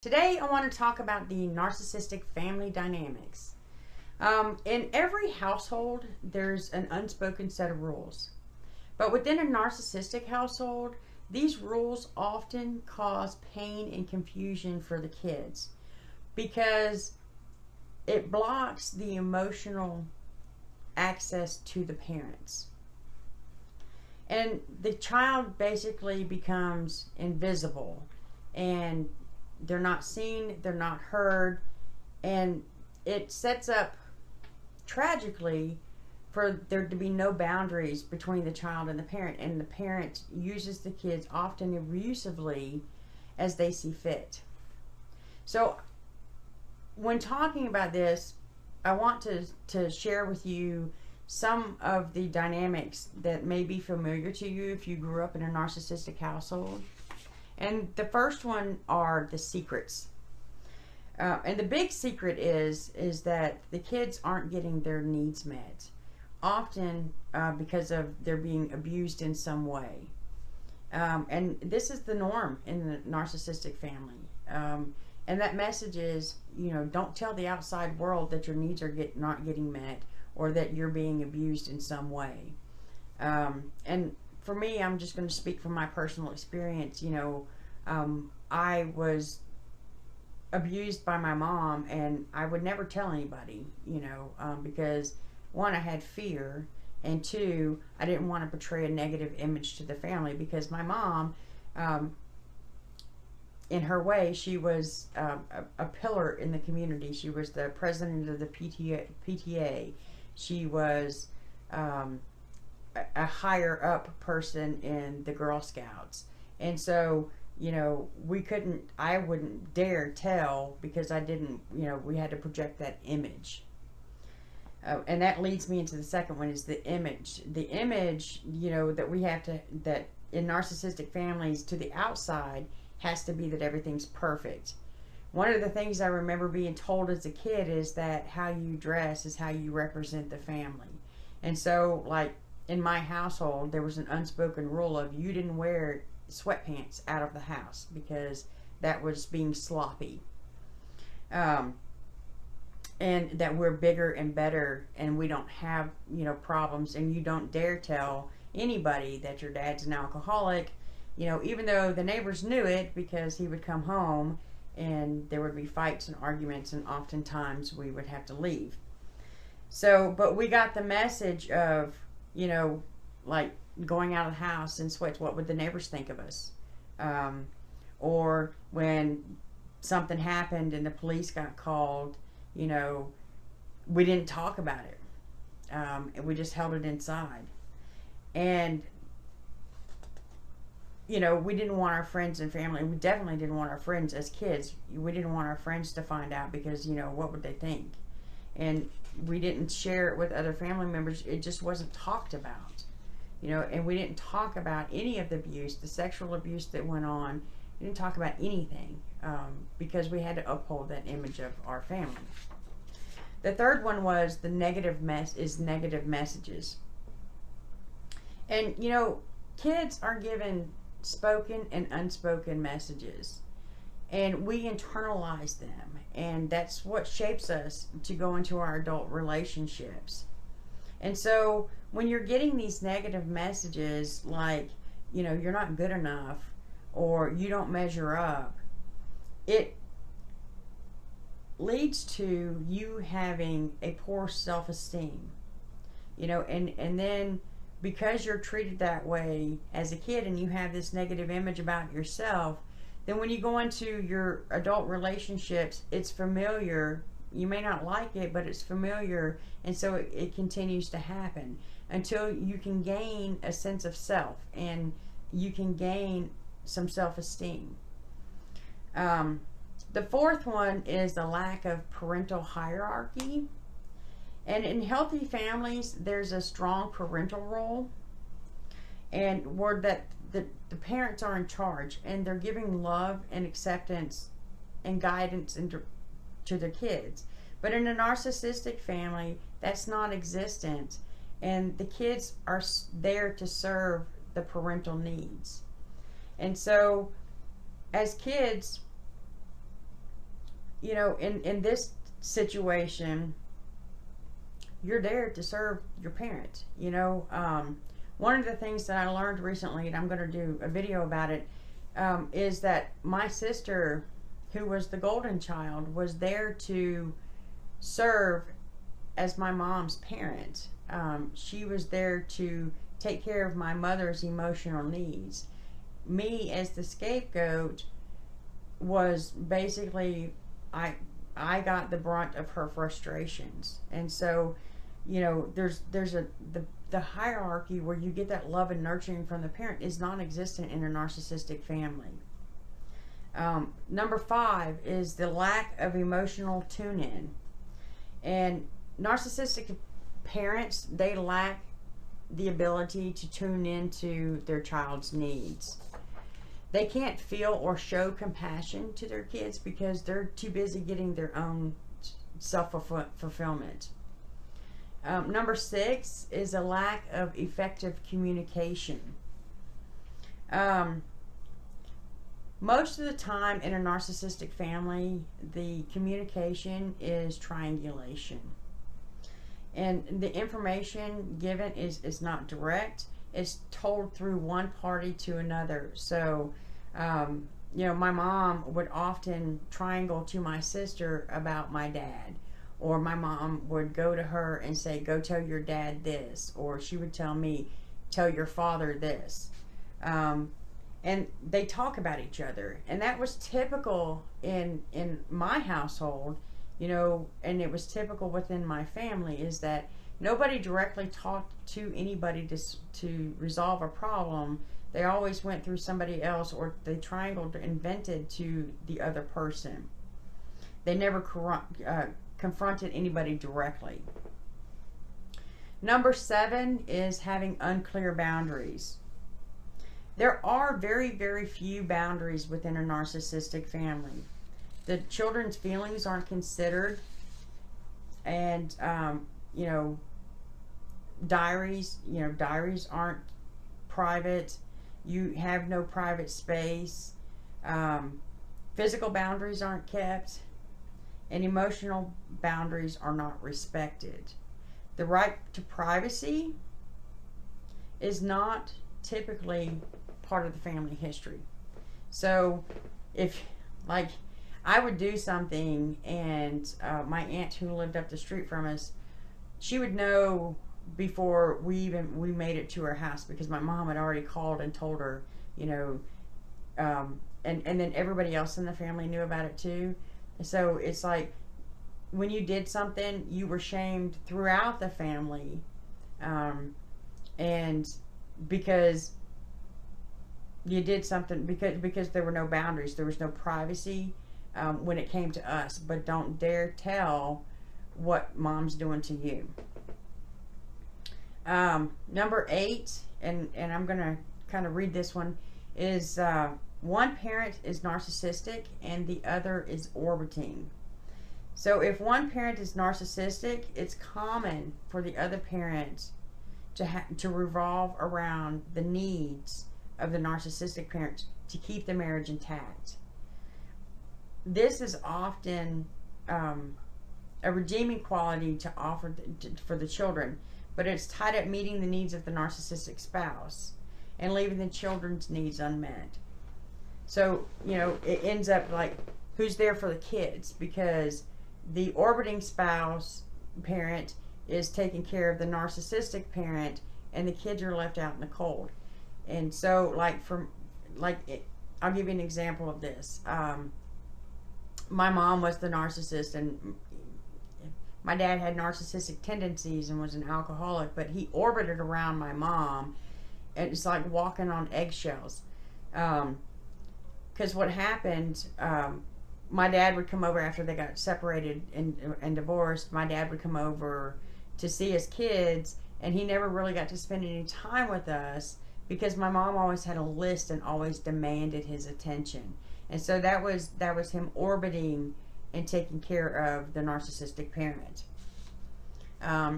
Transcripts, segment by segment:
Today I want to talk about the narcissistic family dynamics. In every household, there's an unspoken set of rules. But within a narcissistic household, these rules often cause pain and confusion for the kids because it blocks the emotional access to the parents. And the child basically becomes invisible, and they're not seen, they're not heard, and it sets up, tragically, for there to be no boundaries between the child and the parent uses the kids often abusively as they see fit. So when talking about this, I want to share with you some of the dynamics that may be familiar to you if you grew up in a narcissistic household. And the first one are the secrets. And the big secret is that the kids aren't getting their needs met, often because of they're being abused in some way. And this is the norm in the narcissistic family. And that message is, don't tell the outside world that your needs are not getting met or that you're being abused in some way. And for me, I'm just going to speak from my personal experience. I was abused by my mom, and I would never tell anybody, because one, I had fear, and two, I didn't want to portray a negative image to the family, because my mom, in her way, she was a pillar in the community. She was the president of the PTA. She was a higher up person in the Girl Scouts. And so, I wouldn't dare tell, because I didn't, we had to project that image. And that leads me into the second one, is the image. The image, that we have to, that in narcissistic families, to the outside, has to be that everything's perfect. One of the things I remember being told as a kid is that how you dress is how you represent the family. And so, like, in my household, there was an unspoken rule of you didn't wear sweatpants out of the house because that was being sloppy. And that we're bigger and better and we don't have, problems, and you don't dare tell anybody that your dad's an alcoholic, even though the neighbors knew it, because he would come home and there would be fights and arguments, and oftentimes we would have to leave. So, but we got the message of, like going out of the house in sweats, what would the neighbors think of us? Or when something happened and the police got called, we didn't talk about it. And we just held it inside. And we didn't want our friends and family, we definitely didn't want our friends as kids, we didn't want our friends to find out, because, what would they think? And we didn't share it with other family members. It just wasn't talked about, and we didn't talk about any of the abuse, the sexual abuse that went on. We didn't talk about anything, because we had to uphold that image of our family. The third one was the negative messages. And, kids are given spoken and unspoken messages, and we internalize them, and that's what shapes us to go into our adult relationships. And so when you're getting these negative messages like, you're not good enough, or you don't measure up, it leads to you having a poor self-esteem, and then because you're treated that way as a kid and you have this negative image about yourself, then when you go into your adult relationships, it's familiar. You may not like it, but it's familiar, and so it continues to happen until you can gain a sense of self and you can gain some self-esteem. The fourth one is the lack of parental hierarchy. And in healthy families, there's a strong parental role, and where that the parents are in charge, and they're giving love and acceptance and guidance to their kids. But in a narcissistic family, that's non-existent, and the kids are there to serve the parental needs. And so, as kids, you know, in this situation, you're there to serve your parent. You know, one of the things that I learned recently, and I'm going to do a video about it, is that my sister, who was the golden child, was there to serve as my mom's parent. She was there to take care of my mother's emotional needs. Me, as the scapegoat, was basically, I got the brunt of her frustrations. And so, you know, there's the hierarchy where you get that love and nurturing from the parent is non-existent in a narcissistic family. Number 5 is the lack of emotional tune-in. And narcissistic parents, they lack the ability to tune into their child's needs. They can't feel or show compassion to their kids because they're too busy getting their own self-fulfillment. Number 6 is a lack of effective communication. Most of the time in a narcissistic family, the communication is triangulation. And the information given is not direct. It's told through one party to another. So, you know, my mom would often triangle to my sister about my dad. Or my mom would go to her and say, go tell your dad this. Or she would tell me, tell your father this. And they talk about each other. And that was typical in my household, you know, and it was typical within my family, is that nobody directly talked to anybody to resolve a problem. They always went through somebody else, or they triangled and vented to the other person. They never confronted anybody directly. Number 7 is having unclear boundaries. There are very, very few boundaries within a narcissistic family. The children's feelings aren't considered, and you know, diaries aren't private. You have no private space. Physical boundaries aren't kept, and emotional boundaries are not respected. The right to privacy is not typically part of the family history. So if, like, I would do something and my aunt who lived up the street from us, she would know before we made it to her house, because my mom had already called and told her, you know, and then everybody else in the family knew about it too. So it's like, when you did something, you were shamed throughout the family, and because you did something, because there were no boundaries, there was no privacy when it came to us. But don't dare tell what mom's doing to you. Number 8, and I'm gonna kind of read this one, is one parent is narcissistic and the other is orbiting. So if one parent is narcissistic, it's common for the other parent to revolve around the needs of the narcissistic parent to keep the marriage intact. This is often a redeeming quality to offer for the children, but it's tied up meeting the needs of the narcissistic spouse and leaving the children's needs unmet. So, you know, it ends up like, who's there for the kids? Because the orbiting spouse parent is taking care of the narcissistic parent, and the kids are left out in the cold. And so, I'll give you an example of this. My mom was the narcissist, and my dad had narcissistic tendencies and was an alcoholic, but he orbited around my mom, and it's like walking on eggshells. Because what happened, my dad would come over after they got separated and divorced. My dad would come over to see his kids, and he never really got to spend any time with us because my mom always had a list and always demanded his attention. And so that was him orbiting and taking care of the narcissistic parent.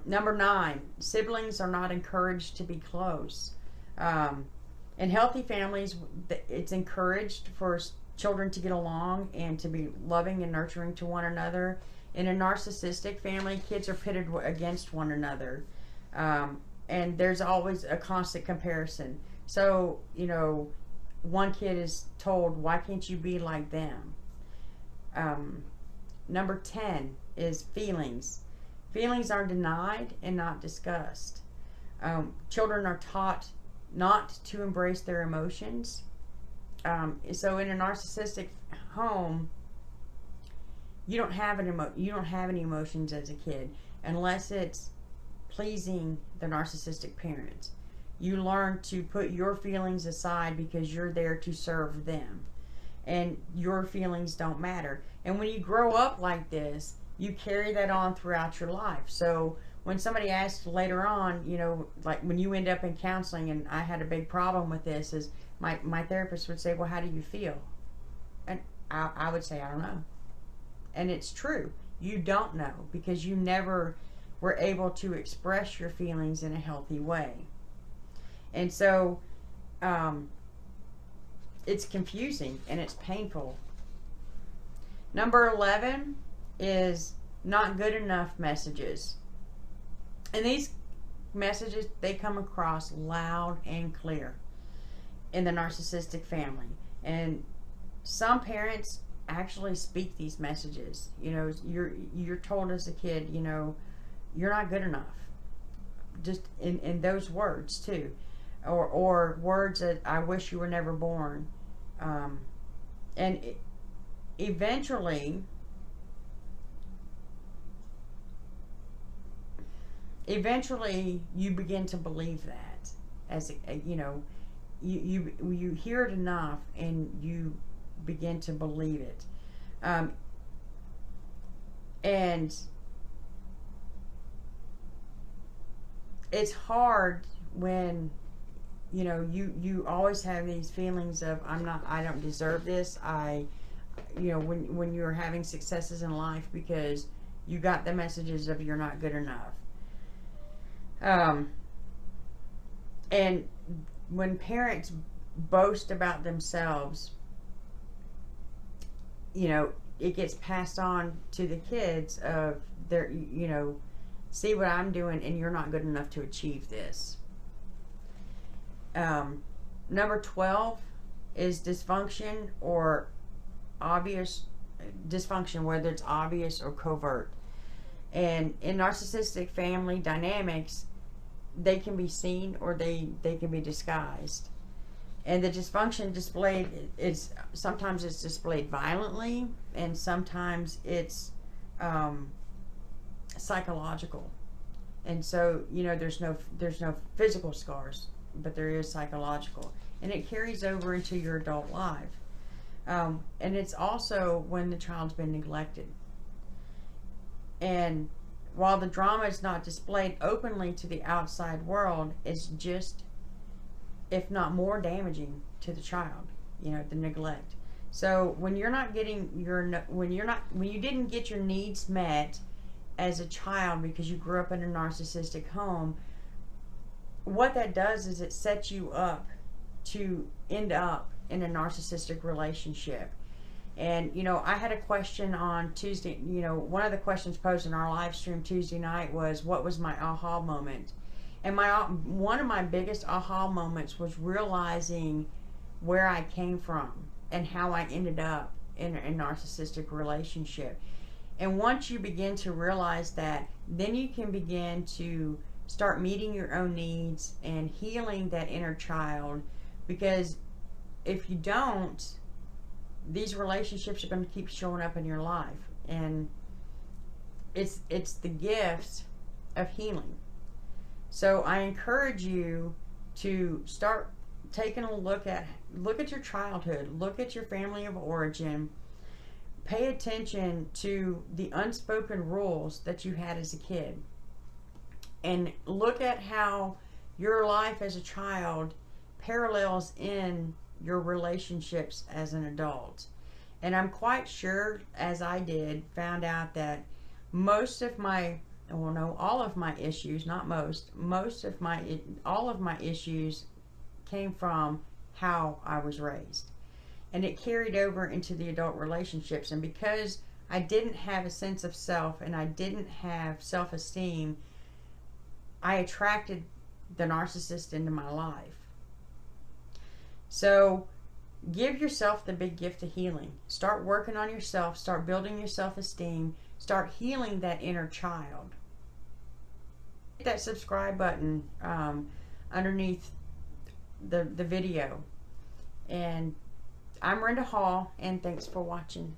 Number 9, siblings are not encouraged to be close. In healthy families, it's encouraged for children to get along and to be loving and nurturing to one another. In a narcissistic family, kids are pitted against one another. And there's always a constant comparison. So, you know, one kid is told, why can't you be like them? Number 10 is feelings. Feelings are denied and not discussed. Children are taught not to embrace their emotions. So in a narcissistic home, you don't have any emotions as a kid unless it's pleasing the narcissistic parents. You learn to put your feelings aside because you're there to serve them, and your feelings don't matter. And when you grow up like this, you carry that on throughout your life. So when somebody asks later on, you know, like when you end up in counseling, and I had a big problem with this, is my therapist would say, well, how do you feel? And I would say, I don't know. And it's true. You don't know because you never were able to express your feelings in a healthy way. And so it's confusing and it's painful. Number 11 is not good enough messages. And these messages, they come across loud and clear in the narcissistic family. And some parents actually speak these messages. You know, you're told as a kid, you know, you're not good enough. Just in those words too. Or words that I wish you were never born. Eventually you begin to believe that, as you know, you hear it enough and you begin to believe it. And it's hard when, you know, you always have these feelings of I don't deserve this. You know, when you're having successes in life because you got the messages of you're not good enough. And when parents boast about themselves, you know, it gets passed on to the kids of their, you know, see what I'm doing and you're not good enough to achieve this. Number 12 is dysfunction or obvious dysfunction, whether it's obvious or covert. And in narcissistic family dynamics, they can be seen or they can be disguised. And the dysfunction displayed is sometimes it's displayed violently, and sometimes it's psychological. And so, you know, there's no physical scars, but there is psychological, and it carries over into your adult life. And it's also when the child's been neglected. And while the drama is not displayed openly to the outside world, it's just, if not more, damaging to the child, you know, the neglect. So when you're not getting when you didn't get your needs met as a child because you grew up in a narcissistic home, what that does is it sets you up to end up in a narcissistic relationship. And, you know, I had a question on Tuesday. You know, one of the questions posed in our live stream Tuesday night was, what was my aha moment? And one of my biggest aha moments was realizing where I came from and how I ended up in a narcissistic relationship. And once you begin to realize that, then you can begin to start meeting your own needs and healing that inner child. Because if you don't, these relationships are going to keep showing up in your life. And it's the gift of healing. So I encourage you to start taking a look at your childhood, look at your family of origin, pay attention to the unspoken rules that you had as a kid, and look at how your life as a child parallels in your relationships as an adult. And I'm quite sure, as I did, found out that most of my, well, no, all of my issues, not most of my, all of my issues came from how I was raised. and it carried over into the adult relationships. And because I didn't have a sense of self and I didn't have self-esteem, I attracted the narcissist into my life. So give yourself the big gift of healing. Start working on yourself. Start building your self-esteem. Start healing that inner child. Hit that subscribe button underneath the video. And I'm Rinda Hall, and thanks for watching.